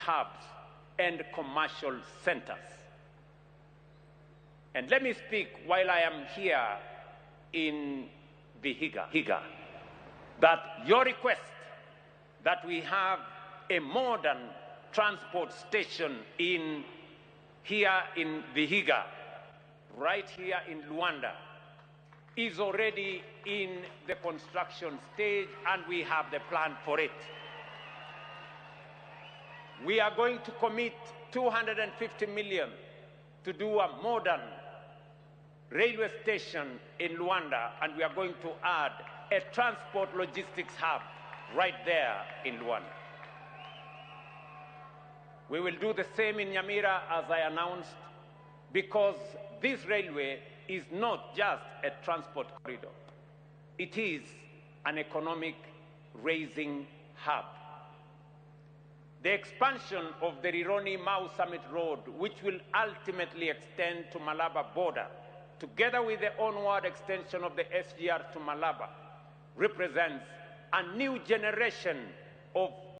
hubs and commercial centers. And let me speak while I am here in Vihiga, that your request that we have a modern transport station here in Vihiga, right here in Luanda, is already in the construction stage, and we have the plan for it. We are going to commit 250 million to do a modern railway station in Luanda, and we are going to add a transport logistics hub right there in Luanda. We will do the same in Nyamira, as I announced, because this railway is not just a transport corridor. It is an economic raising hub. The expansion of the Rironi-Mau Summit Road, which will ultimately extend to Malaba border, together with the onward extension of the SGR to Malaba, represents a new generation of